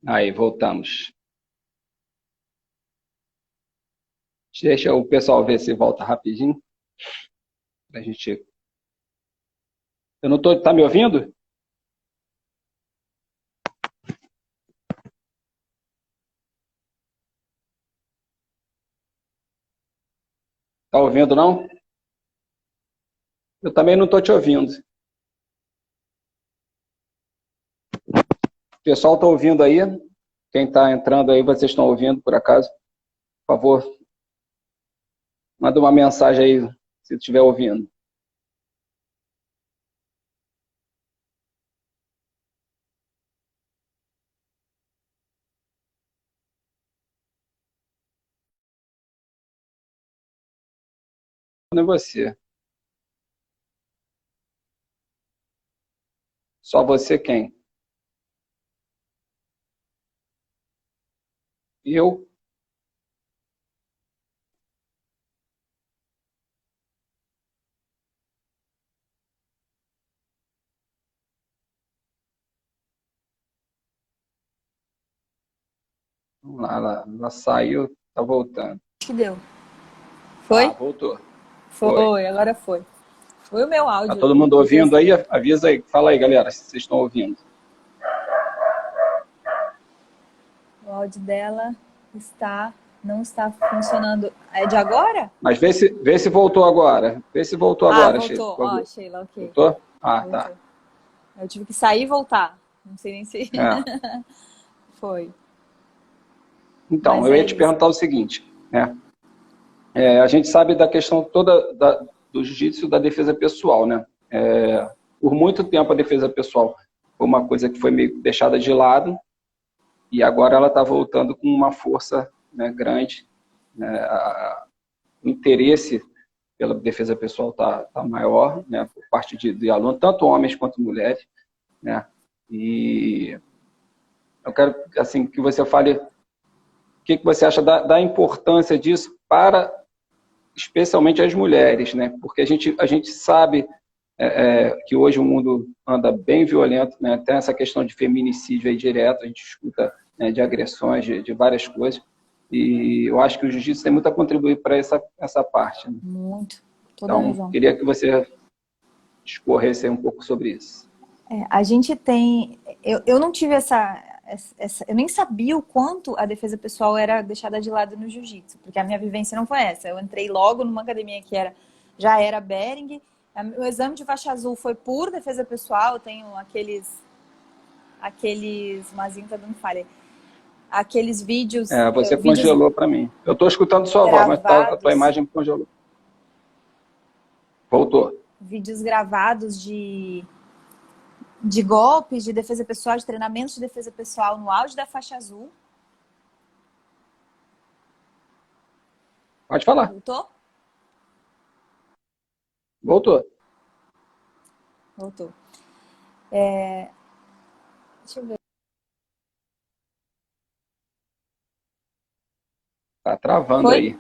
Aí, voltamos. Deixa o pessoal ver se volta rapidinho. A gente... Eu não tô... Tá me ouvindo? Tá ouvindo, não? Eu também não estou te ouvindo. O pessoal está ouvindo aí? Quem está entrando aí, vocês estão ouvindo, por acaso? Por favor, manda uma mensagem aí, se estiver ouvindo. Não é você. Só você quem? Eu? Vamos lá, ela saiu, tá voltando. Que deu. Ah, Foi? voltou. Foi. Foi, agora foi. Foi o meu Tá áudio. todo mundo Porque ouvindo aí? Avisa aí, fala aí, galera, se vocês estão ouvindo. o áudio dela não está funcionando. É de agora? Mas vê se voltou agora. Vê se voltou Ah, agora, Sheila, voltou. por Ó, favor. Sheila, ok. Voltou? Ah, tá. Voltou. Eu tive que sair e voltar. Não sei nem se É. foi. Então, Mas eu ia é te isso. perguntar o seguinte, né? A gente sabe da questão toda do jiu-jitsu da defesa pessoal, né? Por muito tempo a defesa pessoal foi uma coisa que foi meio deixada de lado e agora ela está voltando com uma força, né, grande. Né? O interesse pela defesa pessoal tá maior, né, por parte de alunos, tanto homens quanto mulheres, né? E eu quero assim que você fale o que você acha da importância disso para especialmente as mulheres, né? Porque a gente sabe que hoje o mundo anda bem violento, né? Tem essa questão de feminicídio aí direto, a gente escuta, né, de agressões, de várias coisas, e eu acho que o jiu-jitsu tem muito a contribuir para essa parte, né? Muito. Toda Então, razão. queria que você discorresse aí um pouco sobre isso. A gente tem. Eu não tive eu nem sabia o quanto a defesa pessoal era deixada de lado no jiu-jitsu, porque a minha vivência não foi essa. Eu entrei logo numa academia que já era Bering. O exame de faixa azul foi por defesa pessoal. Eu tenho Mazinho tá dando falha. Aqueles Você vídeos congelou para mim. Eu estou escutando sua voz, mas a tua gravados, imagem congelou. Voltou. vídeos gravados de golpes de defesa pessoal, de treinamentos de defesa pessoal no auge da faixa azul. Pode falar. Voltou? Voltou. Voltou. Deixa eu ver. Tá travando Foi? aí.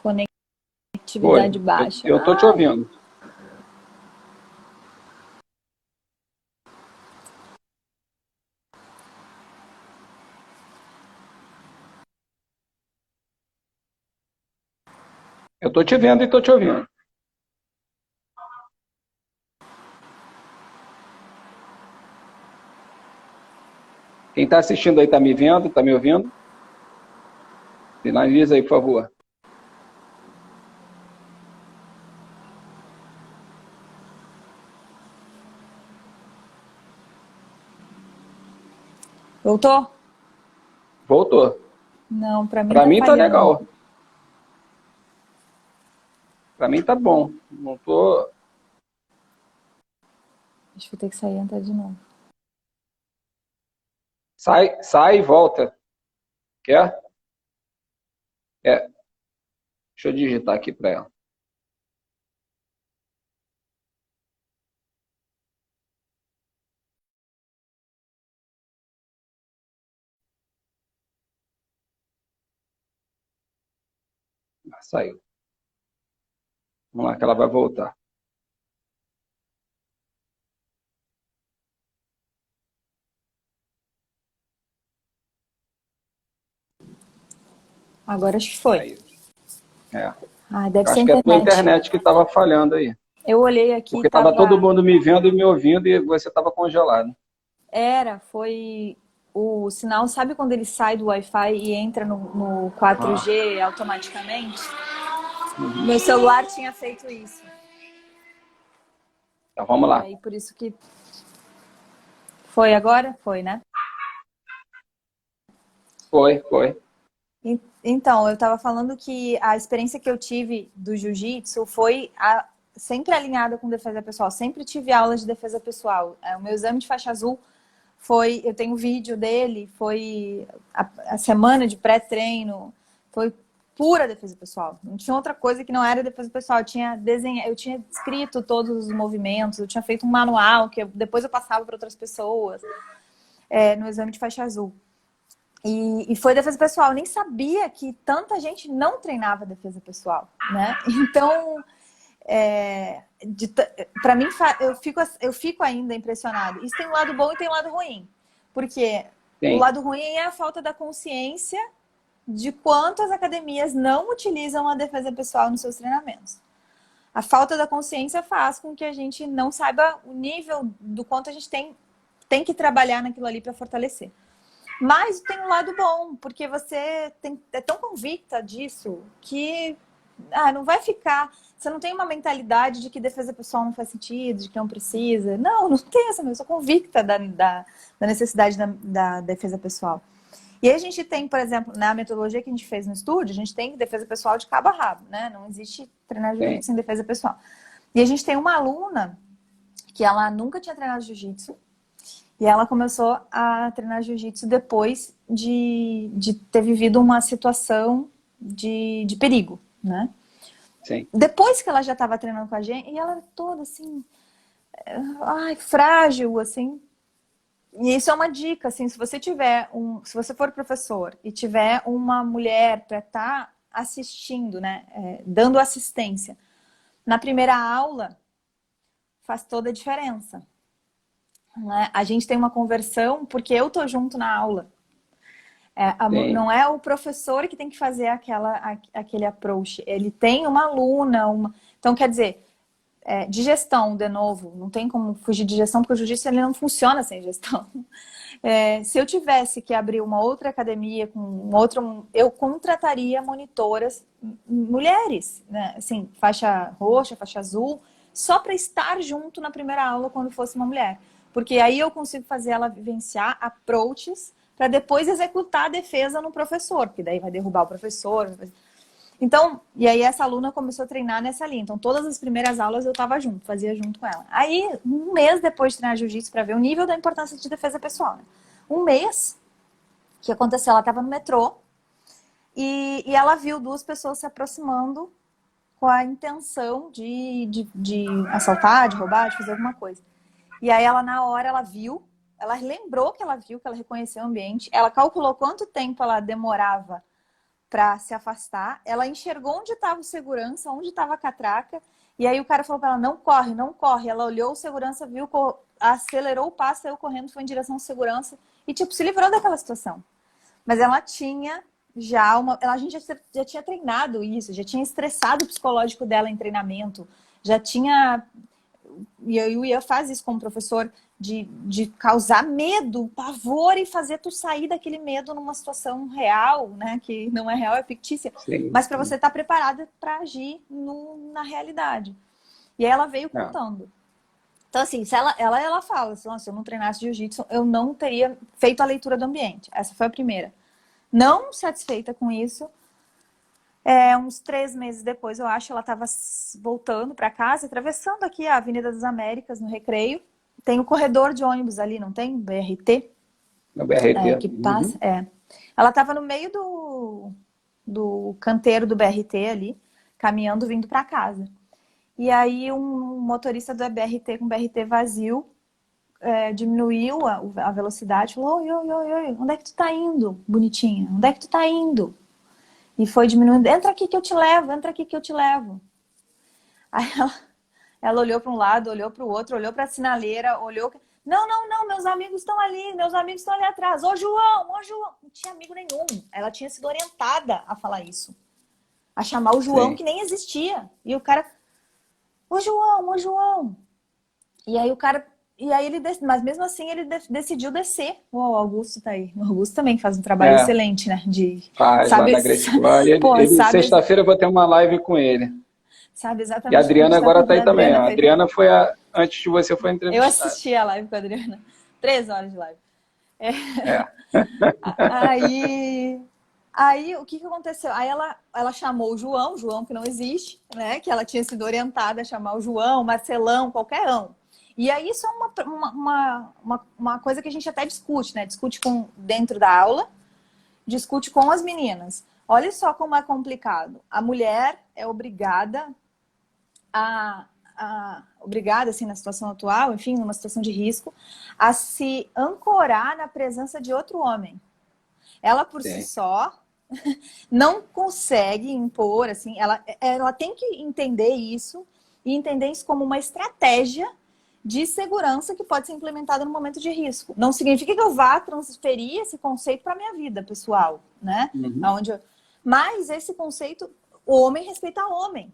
Conectividade Foi. baixa. Eu tô te Ai, ouvindo. Eu tô te vendo e tô te ouvindo. Quem está assistindo aí está me vendo, está me ouvindo? Finaliza aí, por favor. voltou? Voltou. Não, pra mim Para tá mim tá falhando. legal. Para mim tá bom. Não tô. Acho que vou ter que sair e entrar de novo. Sai e volta. Quer? É. Deixa eu digitar aqui para ela. Saiu. Vamos lá, que ela vai voltar. Agora acho que foi. Aí, é. Ah, deve ser a Acho que é a tua internet. internet que estava falhando aí. Eu olhei aqui e Porque estava todo tava. mundo me vendo e me ouvindo e você estava congelado. Foi o sinal, sabe quando ele sai do Wi-Fi e entra no Ah, 4G automaticamente? uhum. Meu celular tinha feito isso. Então vamos E lá. aí, por isso que foi agora? Foi, né? Foi. Então, eu estava falando que a experiência que eu tive do jiu-jitsu foi sempre alinhada com defesa pessoal. Sempre tive aulas de defesa pessoal. O meu exame de faixa azul eu tenho um vídeo dele, foi a semana de pré-treino, foi pura defesa pessoal. Não tinha outra coisa que não era defesa pessoal. Eu tinha escrito todos os movimentos, eu tinha feito um manual que depois eu passava para outras pessoas no exame de faixa azul. E foi defesa pessoal. Eu nem sabia que tanta gente não treinava defesa pessoal, né? Então, para mim, eu fico ainda impressionada. Isso tem um lado bom e tem um lado ruim. Porque o Tem. lado ruim é a falta da consciência de quanto as academias não utilizam a defesa pessoal nos seus treinamentos. A falta da consciência faz com que a gente não saiba o nível do quanto a gente tem que trabalhar naquilo ali para fortalecer. Mas tem um lado bom, porque você é tão convicta disso que não vai ficar. Você não tem uma mentalidade de que defesa pessoal não faz sentido, de que não precisa. Não tem essa. Eu sou convicta da necessidade da defesa pessoal. E aí a gente tem, por exemplo, na metodologia que a gente fez no estúdio, a gente tem defesa pessoal de cabo a rabo, né? Não existe treinar jiu-jitsu sem defesa pessoal. E a gente tem uma aluna que ela nunca tinha treinado jiu-jitsu. E ela começou a treinar jiu-jitsu depois de ter vivido uma situação de perigo, né? Sim. Depois que ela já estava treinando com a gente, e ela era toda assim, frágil, assim. E isso é uma dica, assim, se você for professor e tiver uma mulher para estar assistindo, né, dando assistência, na primeira aula, faz toda a diferença. Né? A gente tem uma conversão porque eu tô junto na aula. Não é o professor que tem que fazer aquele approach. Ele tem uma aluna, Então, quer dizer, de gestão, de novo, não tem como fugir de gestão, porque o jiu-jitsu ele não funciona sem gestão. Se eu tivesse que abrir uma outra academia eu contrataria monitoras mulheres, né? Assim, faixa roxa, faixa azul, só para estar junto na primeira aula quando fosse uma mulher. Porque aí eu consigo fazer ela vivenciar approaches para depois executar a defesa no professor, porque daí vai derrubar o professor. Então, e aí essa aluna começou a treinar nessa linha. Então, todas as primeiras aulas eu estava junto, fazia junto com ela. Aí, um mês depois de treinar jiu-jitsu, para ver o nível da importância de defesa pessoal, né? Um mês, o que aconteceu? Ela estava no metrô e ela viu duas pessoas se aproximando com a intenção de assaltar, de roubar, de fazer alguma coisa. E aí ela, na hora, ela lembrou que ela viu, que ela reconheceu o ambiente, ela calculou quanto tempo ela demorava para se afastar, ela enxergou onde estava o segurança, onde estava a catraca, e aí o cara falou para ela, não corre, não corre. Ela olhou o segurança, viu, acelerou o passo, saiu correndo, foi em direção ao segurança e, tipo, se livrou daquela situação. Mas ela tinha a gente já tinha treinado isso, já tinha estressado o psicológico dela em treinamento, já tinha... E o Ian faz isso como professor, de causar medo, pavor e fazer tu sair daquele medo numa situação real, né? Que não é real, é fictícia. Sim. Mas para você estar preparada para agir na realidade. E aí ela veio contando. Então, assim, ela fala, assim, se eu não treinasse jiu-jitsu, eu não teria feito a leitura do ambiente. Essa foi a primeira. Não satisfeita com isso, uns 3 meses depois, eu acho, ela estava voltando para casa, atravessando aqui a Avenida das Américas, no Recreio. Tem o corredor de ônibus ali, não tem? BRT? No BRT. Que passa. Ela estava no meio do canteiro do BRT ali, caminhando, vindo para casa. E aí um motorista do BRT com BRT vazio diminuiu a velocidade, falou, oi, onde é que tu tá indo, bonitinha? Onde é que tu tá indo? E foi diminuindo, entra aqui que eu te levo, entra aqui que eu te levo. Aí ela olhou para um lado, olhou para o outro, olhou para a sinaleira, olhou... Não, não, não, meus amigos estão ali atrás. Ô, João, ô, João. Não tinha amigo nenhum. Ela tinha sido orientada a falar isso. A chamar o João, Sim. que nem existia. E o cara, ô, João, ô, João. E aí o cara, mas mesmo assim ele decidiu descer. O Augusto tá aí. O Augusto também faz um trabalho É, excelente, né? faz lá Sabe, na Grécia. Sexta-feira eu vou ter uma live com ele. sabe E a exatamente o que a gente Adriana está agora tá fazendo. aí A também. Adriana A tá aí. Adriana antes de você foi Eu entrevistada. assisti a live com a Adriana. 3 horas de live. É. Aí o que aconteceu? Aí ela chamou o João que não existe, né? Que ela tinha sido orientada a chamar o João, Marcelão, qualquer um. E aí isso é uma coisa que a gente até discute, né? Discute dentro da aula, discute com as meninas. Olha só como é complicado. A mulher é obrigada obrigada, assim, na situação atual, enfim, numa situação de risco, a se ancorar na presença de outro homem. Ela, por si só, não consegue impor, assim, ela tem que entender isso e entender isso como uma estratégia de segurança que pode ser implementada no momento de risco. Não significa que eu vá transferir esse conceito para a minha vida pessoal, né? Uhum. Mas esse conceito, o homem respeita o homem.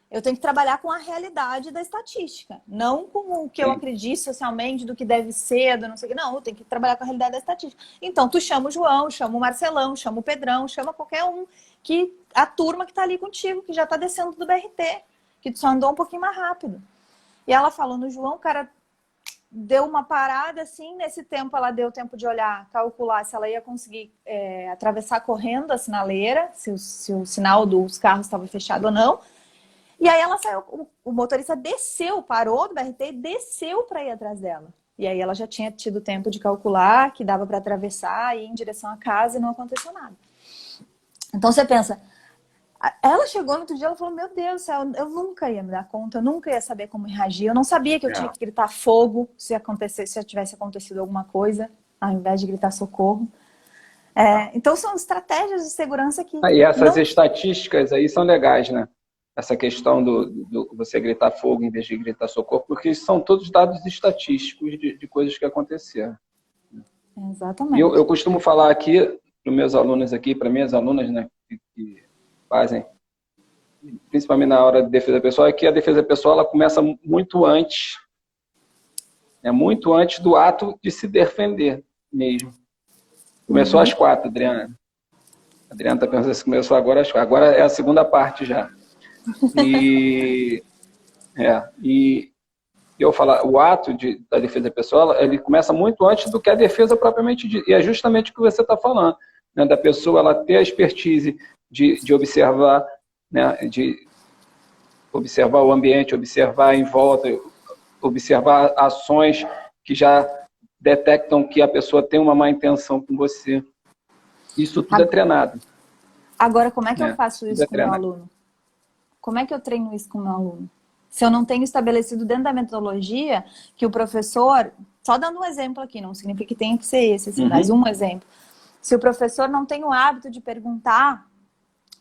Eu tenho que trabalhar com a realidade da estatística, não com o que eu acredito socialmente, do que deve ser, do não sei o que. Não, eu tenho que trabalhar com a realidade da estatística. Então, tu chama o João, chama o Marcelão, chama o Pedrão, chama qualquer um, a turma que tá ali contigo, que já tá descendo do BRT, que tu só andou um pouquinho mais rápido. E ela falou no João, o cara deu uma parada, assim, nesse tempo ela deu tempo de olhar, calcular se ela ia conseguir atravessar correndo a sinaleira, se o sinal dos carros estava fechado ou não. E aí ela saiu, o motorista desceu, parou do BRT e desceu para ir atrás dela. E aí ela já tinha tido tempo de calcular que dava para atravessar e ir em direção à casa e não aconteceu nada. Então você pensa, ela chegou no outro dia, ela falou, meu Deus do céu, eu nunca ia me dar conta, eu nunca ia saber como reagir, eu não sabia que eu tinha que gritar fogo se tivesse acontecido alguma coisa, ao invés de gritar socorro. Então são estratégias de segurança que... E essas estatísticas aí são legais, né? Essa questão do você gritar fogo em vez de gritar socorro, porque são todos dados estatísticos de coisas que aconteceram. Exatamente. E eu costumo falar aqui para os meus alunos aqui, para minhas alunas, né, que fazem, principalmente na hora de defesa pessoal, é que a defesa pessoal ela começa muito antes do ato de se defender mesmo. Começou às 4, Adriana. A Adriana está pensando se começou agora às 4. Agora é a segunda parte já. E eu falar, o ato da defesa pessoal, ele começa muito antes do que a defesa propriamente dita. E é justamente o que você está falando, né, da pessoa ela ter a expertise de observar, né, de observar o ambiente, observar em volta, observar ações que já detectam que a pessoa tem uma má intenção com você. Isso tudo é treinado. Agora, como é que eu faço isso com o meu aluno? Como é que eu treino isso com o meu aluno? Se eu não tenho estabelecido dentro da metodologia que o professor... Só dando um exemplo aqui, não significa que tenha que ser esse, assim, mas um exemplo. Se o professor não tem o hábito de perguntar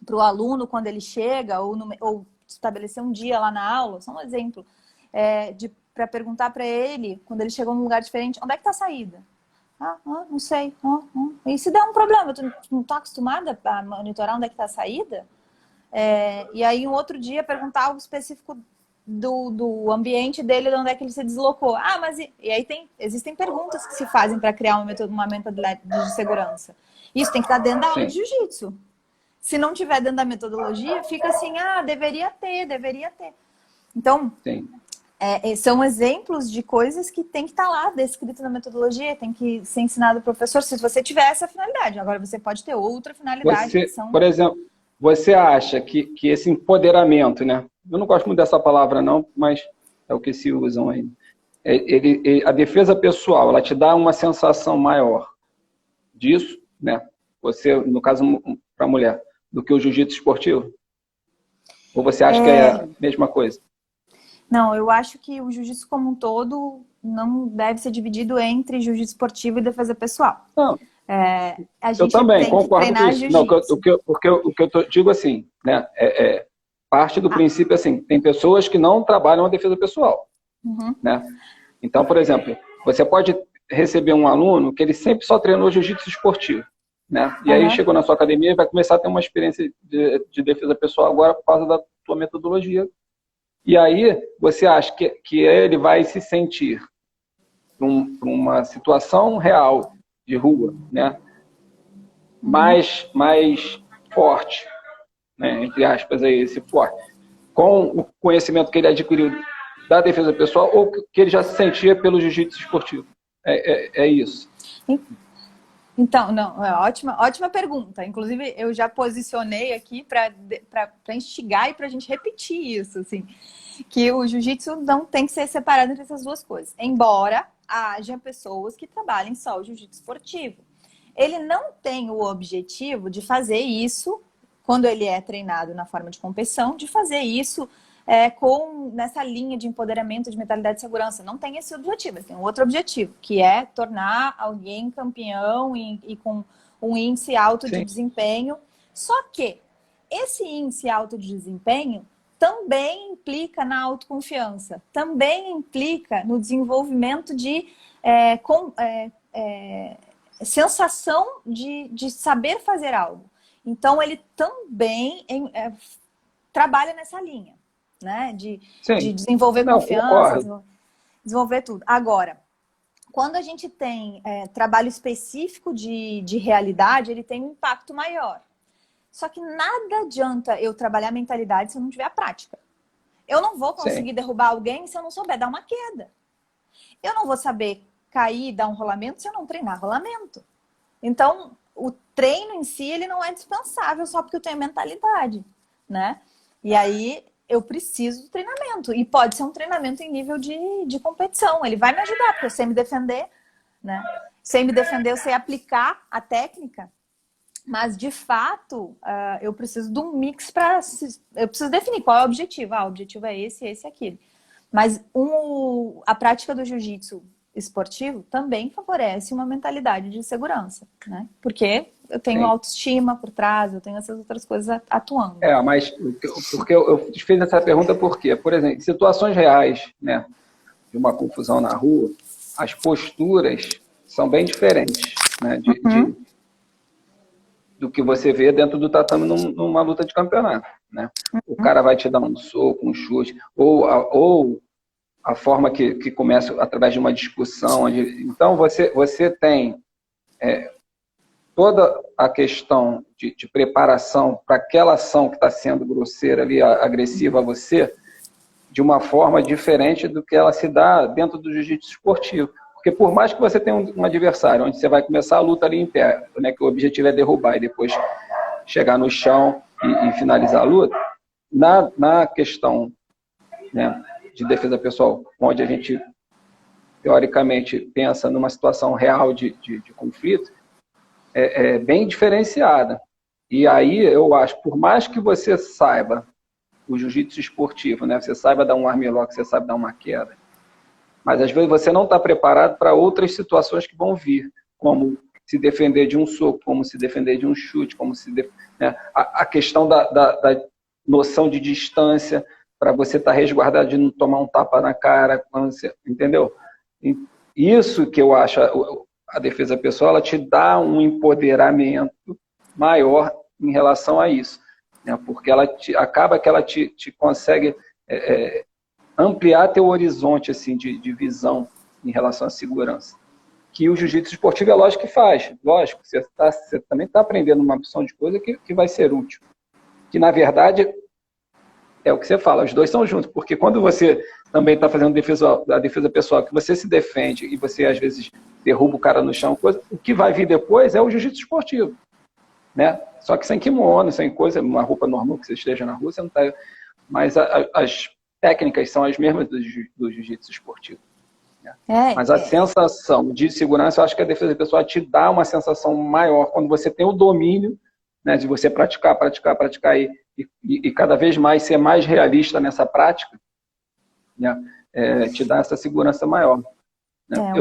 para o aluno quando ele chega, ou estabelecer um dia lá na aula, só um exemplo, para perguntar para ele, quando ele chegou num lugar diferente, onde é que está a saída? Não sei. E se der um problema, tu não está acostumada a monitorar onde é que está a saída? E aí, um outro dia, perguntar algo específico do ambiente dele, de onde é que ele se deslocou. Mas e aí existem perguntas que se fazem para criar uma metodologia de segurança. Isso tem que estar dentro da aula de jiu-jitsu. Se não tiver dentro da metodologia, fica assim, deveria ter. Então, são exemplos de coisas que tem que estar lá, descrito na metodologia, tem que ser ensinado ao professor, se você tiver essa finalidade. Agora, você pode ter outra finalidade. Por exemplo, você acha que esse empoderamento, né? Eu não gosto muito dessa palavra, não, mas é o que se usam aí. A defesa pessoal, ela te dá uma sensação maior disso, né? Você, no caso, para a mulher, do que o jiu-jitsu esportivo? Ou você acha que é a mesma coisa? Não, eu acho que o jiu-jitsu como um todo não deve ser dividido entre jiu-jitsu esportivo e defesa pessoal. Não. A gente eu também tem concordo com isso. Não, porque o que eu digo assim, né? Parte do princípio assim, tem pessoas que não trabalham a defesa pessoal, né? Então, por exemplo, você pode receber um aluno que ele sempre só treinou jiu-jitsu esportivo, né? E aí chegou na sua academia e vai começar a ter uma experiência de defesa pessoal agora por causa da tua metodologia. E aí você acha que ele vai se sentir numa situação real de rua, né? Mais forte, né? Entre aspas, aí, esse forte, com o conhecimento que ele adquiriu da defesa pessoal ou que ele já se sentia pelo jiu-jitsu esportivo. É isso. Então, não, ótima pergunta. Inclusive, eu já posicionei aqui para instigar e para a gente repetir isso, assim, que o jiu-jitsu não tem que ser separado entre essas duas coisas. Embora haja pessoas que trabalhem só o jiu-jitsu esportivo. Ele não tem o objetivo de fazer isso, quando ele é treinado na forma de competição, de fazer isso nessa linha de empoderamento, de mentalidade de segurança. Não tem esse objetivo, ele tem um outro objetivo, que é tornar alguém campeão e com um índice alto de desempenho. Só que esse índice alto de desempenho também implica na autoconfiança, também implica no desenvolvimento de sensação de saber fazer algo. Então, ele também trabalha nessa linha, né? De desenvolver confiança, desenvolver tudo. Agora, quando a gente tem trabalho específico de realidade, ele tem um impacto maior. Só que nada adianta eu trabalhar a mentalidade se eu não tiver a prática. Eu não vou conseguir derrubar alguém se eu não souber dar uma queda. Eu não vou saber cair e dar um rolamento se eu não treinar rolamento. Então, o treino em si, ele não é dispensável só porque eu tenho mentalidade, né? E aí, eu preciso do treinamento. E pode ser um treinamento em nível de competição. Ele vai me ajudar, porque eu sei me defender, né? Sem me defender, eu sei aplicar a técnica. Mas, de fato, eu preciso de um mix para... Eu preciso definir qual é o objetivo. O objetivo é esse, esse e aquele. Mas a prática do jiu-jitsu esportivo também favorece uma mentalidade de segurança, né? Porque eu tenho autoestima por trás, eu tenho essas outras coisas atuando. Mas porque eu fiz essa pergunta porque, por exemplo, em situações reais, né, de uma confusão na rua, as posturas são bem diferentes, né, do que você vê dentro do tatame numa luta de campeonato, né? O cara vai te dar um soco, um chute, ou a forma que começa através de uma discussão. Então, você tem toda a questão de preparação para aquela ação que está sendo grosseira ali, agressiva a você, de uma forma diferente do que ela se dá dentro do jiu-jitsu esportivo. Porque por mais que você tenha um adversário, onde você vai começar a luta ali em pé, né, que o objetivo é derrubar e depois chegar no chão e finalizar a luta, na questão, né, de defesa pessoal, onde a gente, teoricamente, pensa numa situação real de conflito, é bem diferenciada. E aí, eu acho, por mais que você saiba o jiu-jitsu esportivo, né, você saiba dar um armlock, você sabe dar uma queda, mas às vezes você não está preparado para outras situações que vão vir, como se defender de um soco, como se defender de um chute, como né, a questão da noção de distância, para você estar resguardado de não tomar um tapa na cara, entendeu? Isso que eu acho, a defesa pessoal, ela te dá um empoderamento maior em relação a isso, né? Porque acaba que ela te consegue ampliar teu horizonte assim, de visão em relação à segurança. Que o jiu-jitsu esportivo é lógico que faz. Lógico, você também está aprendendo uma opção de coisa que vai ser útil. Que, na verdade, é o que você fala, os dois são juntos, porque quando você também está fazendo a defesa pessoal, que você se defende e você, às vezes, derruba o cara no chão, o que vai vir depois é o jiu-jitsu esportivo, né? Só que sem kimono, sem coisa, uma roupa normal que você esteja na rua, você não está... Mas as técnicas são as mesmas do jiu-jitsu esportivo. Né? Mas a sensação de segurança, eu acho que a defesa pessoal te dá uma sensação maior quando você tem o domínio, né, de você praticar e cada vez mais ser mais realista nessa prática, né, te dá essa segurança maior. Né?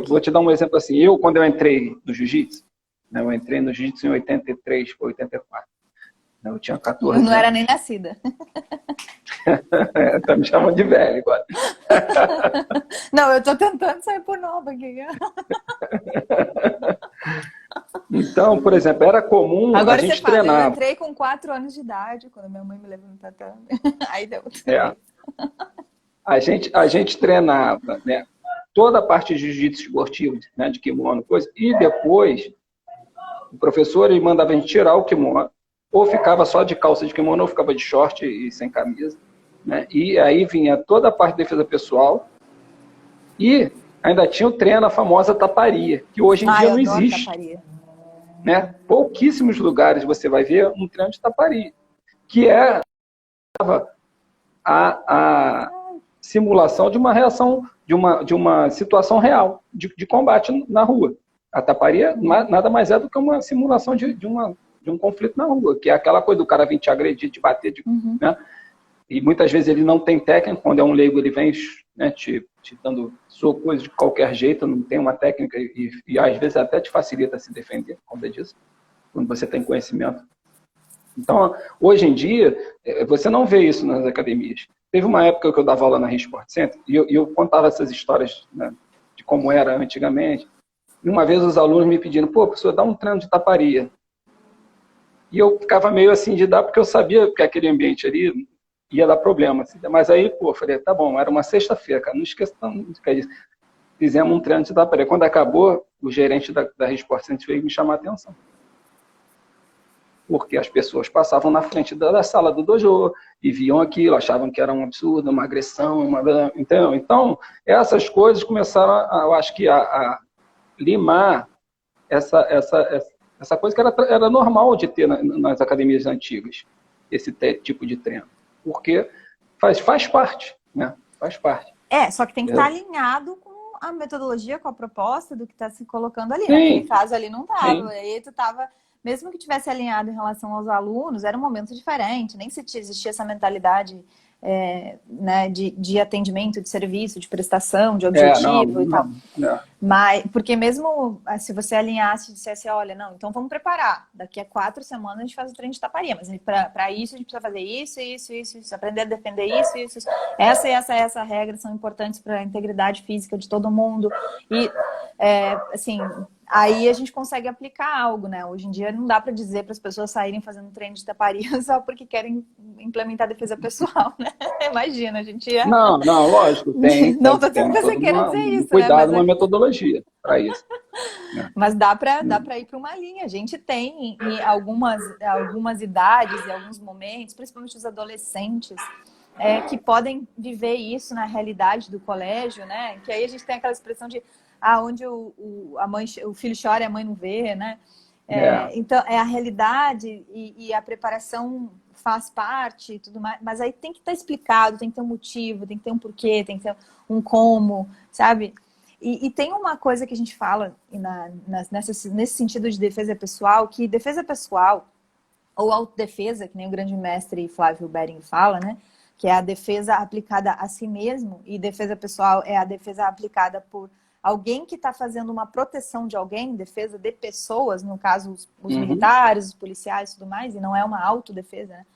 Vou te dar um exemplo assim. Quando eu entrei no jiu-jitsu, né, eu entrei no jiu-jitsu em 83 ou 84. Né, eu tinha 14 anos. Eu não era nem nascida. Tá me chamando de velho agora. Não, eu tô tentando sair por nova aqui. Então, por exemplo, era comum Agora a você gente fala, eu treinar. entrei com 4 anos de idade, quando minha mãe me levou no tatame. Aí deu. É, a gente treinava, né, toda a parte de jiu-jitsu esportivo, né, de kimono, coisa, e depois o professor ele mandava a gente tirar o kimono, ou ficava só de calça de kimono, ou ficava de short e sem camisa, né, e aí vinha toda a parte de defesa pessoal, e ainda tinha o treino, a famosa taparia, que hoje em dia Eu não adoro existe. taparia. Né? Pouquíssimos lugares você vai ver um treino de taparia, que é a simulação de uma reação, de uma situação real, de combate na rua. A taparia nada mais é do que uma simulação de um conflito na rua, que é aquela coisa do cara vir te agredir, te bater, né? E muitas vezes ele não tem técnica, quando é um leigo ele vem, né, te dando sua coisa de qualquer jeito, não tem uma técnica e às vezes até te facilita se defender por conta disso, quando você tem conhecimento. Então, hoje em dia, você não vê isso nas academias. Teve uma época que eu dava aula na Rio Sport Center e eu contava essas histórias, né, de como era antigamente. E uma vez os alunos me pedindo, pô, professor, dá um treino de taparia. E eu ficava meio assim de dar, porque eu sabia que aquele ambiente ali ia dar problema. Assim. Mas aí, pô, falei, tá bom, era uma sexta-feira, cara, não esqueça disso. Fizemos um treino de taparia. Quando acabou, o gerente da Rio Sport Center veio me chamar a atenção. Porque as pessoas passavam na frente da sala do dojo e viam aquilo, achavam que era um absurdo, uma agressão, entendeu? Então, essas coisas começaram, eu acho que, a limar essa coisa que era normal de ter nas academias antigas, esse tipo de treino. Porque faz parte, né? Faz parte. Só que tem que estar alinhado com a metodologia, com a proposta do que está se colocando ali. Sim. Naquele caso ali não estava. Sim. Aí tu estava, mesmo que tivesse alinhado em relação aos alunos, era um momento diferente, nem se existia essa mentalidade né, de atendimento, de serviço, de prestação, de objetivo e tal. Mas, porque mesmo se você alinhasse e dissesse, olha, não, então vamos preparar. Daqui a 4 semanas a gente faz o treino de taparia, mas para isso a gente precisa fazer isso, aprender a defender isso. Essa regra são importantes para a integridade física de todo mundo. E, assim, aí a gente consegue aplicar algo, né? Hoje em dia não dá para dizer para as pessoas saírem fazendo treino de taparia só porque querem implementar defesa pessoal, né? Imagina, a gente ia... Não, lógico, tem. Não tô dizendo que você quer dizer isso, cuidado, né? uma metodologia para isso. Mas dá para ir para uma linha. A gente tem em algumas idades e alguns momentos, principalmente os adolescentes, que podem viver isso na realidade do colégio, né? Que aí a gente tem aquela expressão de onde o filho chora e a mãe não vê, né? Então, a realidade e a preparação faz parte e tudo mais, mas aí tem que estar explicado, tem que ter um motivo, tem que ter um porquê, tem que ter um como, sabe? E tem uma coisa que a gente fala nesse sentido de defesa pessoal, que defesa pessoal, ou autodefesa, que nem o grande mestre Flávio Bering fala, né? Que é a defesa aplicada a si mesmo, e defesa pessoal é a defesa aplicada por alguém que está fazendo uma proteção de alguém, defesa de pessoas, no caso os militares, os policiais e tudo mais, e não é uma autodefesa, né?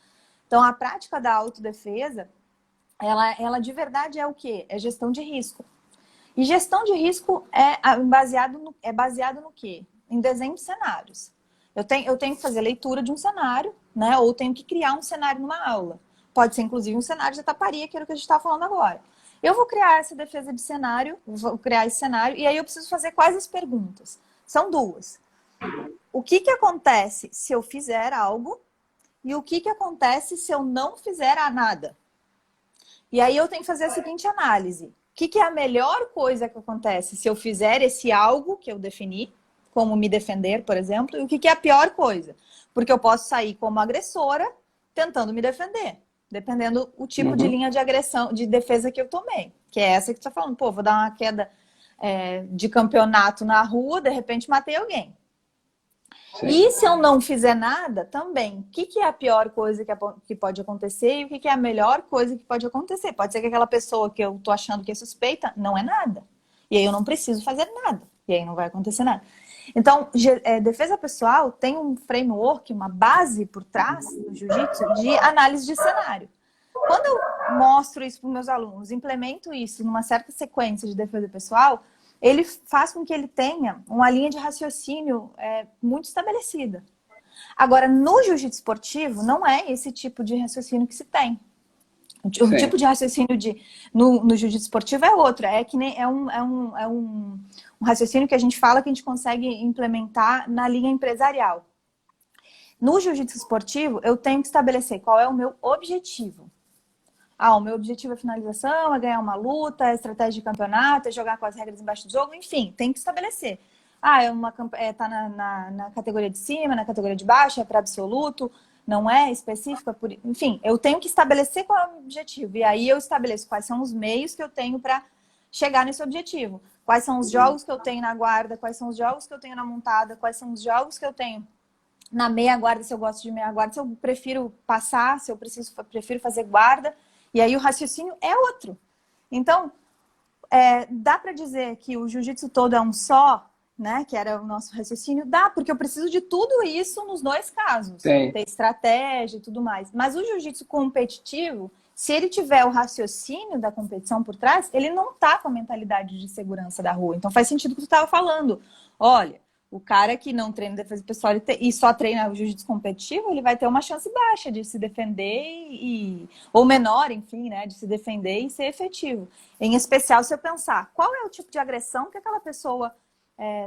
Então, a prática da autodefesa, ela de verdade é o quê? É gestão de risco. E gestão de risco é baseado no quê? Em desenho de cenários. Eu tenho que fazer leitura de um cenário, né? Ou tenho que criar um cenário numa aula. Pode ser, inclusive, um cenário de taparia, que era o que a gente está falando agora. Eu vou criar essa defesa de cenário, vou criar esse cenário, e aí eu preciso fazer quais as perguntas? São 2. O que acontece se eu fizer algo? E o que acontece se eu não fizer nada? E aí eu tenho que fazer a seguinte análise. O que é a melhor coisa que acontece se eu fizer esse algo que eu defini, como me defender, por exemplo, e o que é a pior coisa? Porque eu posso sair como agressora tentando me defender, dependendo do tipo de linha de agressão, de defesa que eu tomei. Que é essa que você está falando, pô, vou dar uma queda de campeonato na rua, de repente matei alguém. Sim. E se eu não fizer nada, também, o que é a pior coisa que pode acontecer e o que é a melhor coisa que pode acontecer? Pode ser que aquela pessoa que eu tô achando que é suspeita não é nada. E aí eu não preciso fazer nada. E aí não vai acontecer nada. Então, defesa pessoal tem um framework, uma base por trás do jiu-jitsu de análise de cenário. Quando eu mostro isso para os meus alunos, implemento isso numa certa sequência de defesa pessoal, ele faz com que ele tenha uma linha de raciocínio muito estabelecida. Agora, no jiu-jitsu esportivo, não é esse tipo de raciocínio que se tem. O tipo de raciocínio no jiu-jitsu esportivo é outro. É que nem um raciocínio que a gente fala que a gente consegue implementar na linha empresarial. No jiu-jitsu esportivo, eu tenho que estabelecer qual é o meu objetivo. O meu objetivo é finalização, é ganhar uma luta, é estratégia de campeonato, é jogar com as regras embaixo do jogo, enfim, tem que estabelecer. Tá na categoria de cima, na categoria de baixo, é para absoluto, não é específica, enfim, eu tenho que estabelecer qual é o objetivo. E aí eu estabeleço quais são os meios que eu tenho para chegar nesse objetivo. Quais são os jogos que eu tenho na guarda, quais são os jogos que eu tenho na montada, quais são os jogos que eu tenho na meia guarda, se eu gosto de meia guarda, se eu prefiro passar, se eu prefiro fazer guarda. E aí o raciocínio é outro. Então, dá para dizer que o jiu-jitsu todo é um só, né? Que era o nosso raciocínio. Dá, porque eu preciso de tudo isso nos dois casos. Sim. Ter estratégia e tudo mais. Mas o jiu-jitsu competitivo, se ele tiver o raciocínio da competição por trás, ele não tá com a mentalidade de segurança da rua. Então faz sentido o que tu estava falando. Olha, o cara que não treina defesa pessoal e só treina o jiu-jitsu competitivo, ele vai ter uma chance baixa de se defender ou menor, enfim, né, de se defender e ser efetivo. Em especial se eu pensar qual é o tipo de agressão que aquela pessoa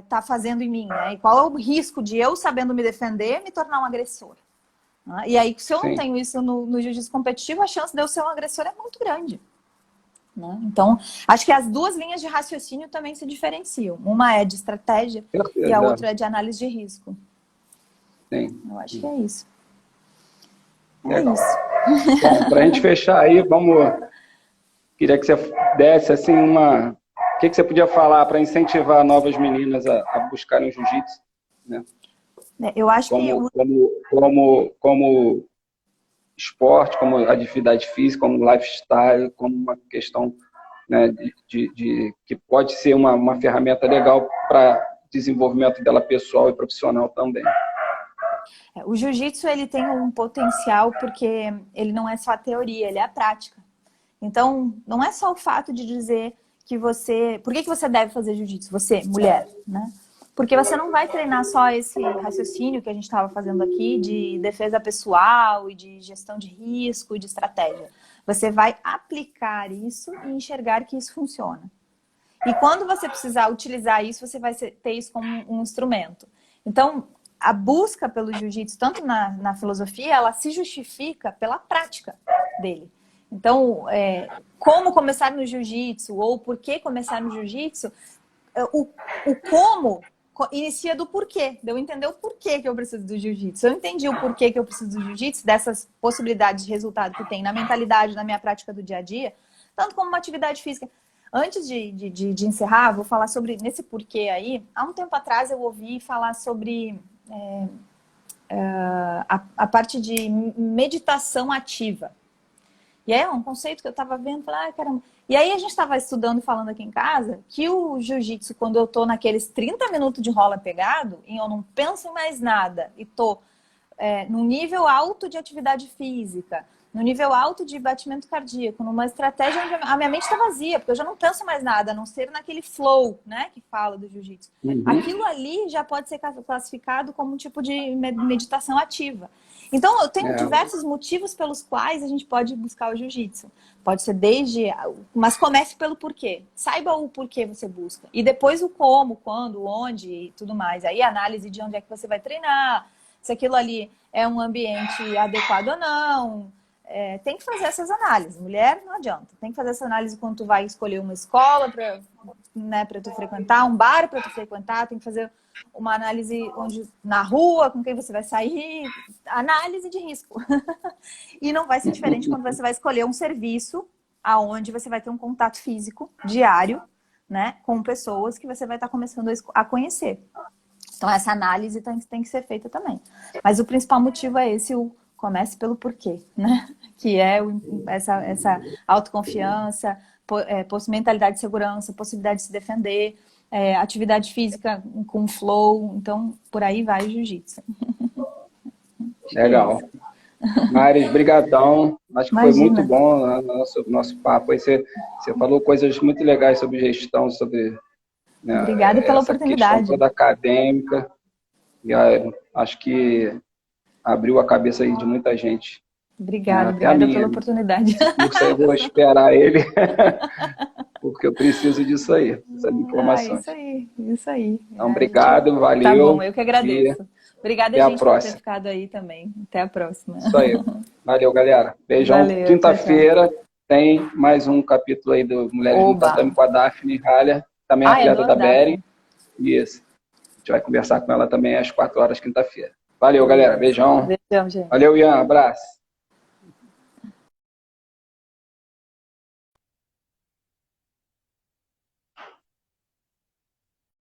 tá fazendo em mim, né? E qual é o risco de eu, sabendo me defender, me tornar um agressor. Né? E aí, se eu não tenho isso no jiu-jitsu competitivo, a chance de eu ser um agressor é muito grande. Né? Então, acho que as duas linhas de raciocínio também se diferenciam. Uma é de estratégia e a outra é de análise de risco. Sim. Eu acho que é isso. Legal. Bom, para a gente fechar aí, queria que você desse assim o que você podia falar para incentivar novas meninas a buscarem o jiu-jitsu, né? Eu acho como esporte, como atividade física, como lifestyle, como uma questão, né, que pode ser uma ferramenta legal para desenvolvimento dela pessoal e profissional também. O jiu-jitsu ele tem um potencial porque ele não é só a teoria, ele é a prática. Então, não é só o fato de dizer que você... Por que você deve fazer jiu-jitsu? Você, mulher, né? Porque você não vai treinar só esse raciocínio que a gente estava fazendo aqui de defesa pessoal e de gestão de risco e de estratégia. Você vai aplicar isso e enxergar que isso funciona. E quando você precisar utilizar isso, você vai ter isso como um instrumento. Então, a busca pelo jiu-jitsu, tanto na filosofia, ela se justifica pela prática dele. Então, como começar no jiu-jitsu ou por que começar no jiu-jitsu, o como inicia do porquê, de eu entender o porquê que eu preciso do jiu-jitsu. Eu entendi o porquê que eu preciso do jiu-jitsu, dessas possibilidades de resultado que tem na mentalidade, na minha prática do dia a dia, tanto como uma atividade física. Antes de encerrar, vou falar sobre nesse porquê aí. Há um tempo atrás eu ouvi falar sobre a parte de meditação ativa. E aí é um conceito que eu estava vendo, falei, caramba. E aí a gente estava estudando e falando aqui em casa que o jiu-jitsu, quando eu tô naqueles 30 minutos de rola pegado, e eu não penso em mais nada, e tô num nível alto de atividade física, no nível alto de batimento cardíaco, numa estratégia onde a minha mente está vazia, porque eu já não penso mais nada, a não ser naquele flow, né, que fala do jiu-jitsu. Uhum. Aquilo ali já pode ser classificado como um tipo de meditação ativa. Então, eu tenho diversos motivos pelos quais a gente pode buscar o jiu-jitsu. Pode ser mas comece pelo porquê. Saiba o porquê você busca. E depois o como, quando, onde e tudo mais. Aí a análise de onde é que você vai treinar, se aquilo ali é um ambiente adequado ou não. Tem que fazer essas análises. Mulher, não adianta. Tem que fazer essa análise quando tu vai escolher uma escola para tu frequentar, um bar para tu frequentar. Tem que fazer uma análise na rua, com quem você vai sair. Análise de risco. E não vai ser diferente quando você vai escolher um serviço aonde você vai ter um contato físico diário, né, com pessoas que você vai estar começando a conhecer. Então, essa análise tem que ser feita também. Mas o principal motivo é esse, comece pelo porquê, né? Que é essa autoconfiança, mentalidade de segurança, possibilidade de se defender, atividade física com flow. Então, por aí vai o jiu-jitsu. Legal. Maris, brigadão. Acho que foi muito Imagina. bom, né, nosso papo. Aí você falou coisas muito legais sobre gestão, sobre, Obrigada né, pela essa questão oportunidade. toda acadêmica. E aí, acho que abriu a cabeça aí de muita gente, né? Obrigada, Até a obrigada pela minha. oportunidade. Esse curso aí eu vou esperar ele, porque eu preciso disso aí, dessas Ah, informações. isso aí, isso aí. Então, A gente... obrigado, Tá bom, valeu eu que e agradeço. Obrigada, até a gente, por ter próxima. ficado aí também. Até a próxima. Isso aí. Valeu, galera. Beijão. Valeu, tchau, tchau. Quinta-feira tem mais um capítulo aí do Mulheres no Oba! Tatame com a Daphne Haller, também Ai, atleta adoro da Bering. Daphne. Isso. A gente vai conversar com ela também às 4 horas, quinta-feira. Valeu, galera. Beleza. Beijão. Beijão, gente. Valeu, Ian. Abraço.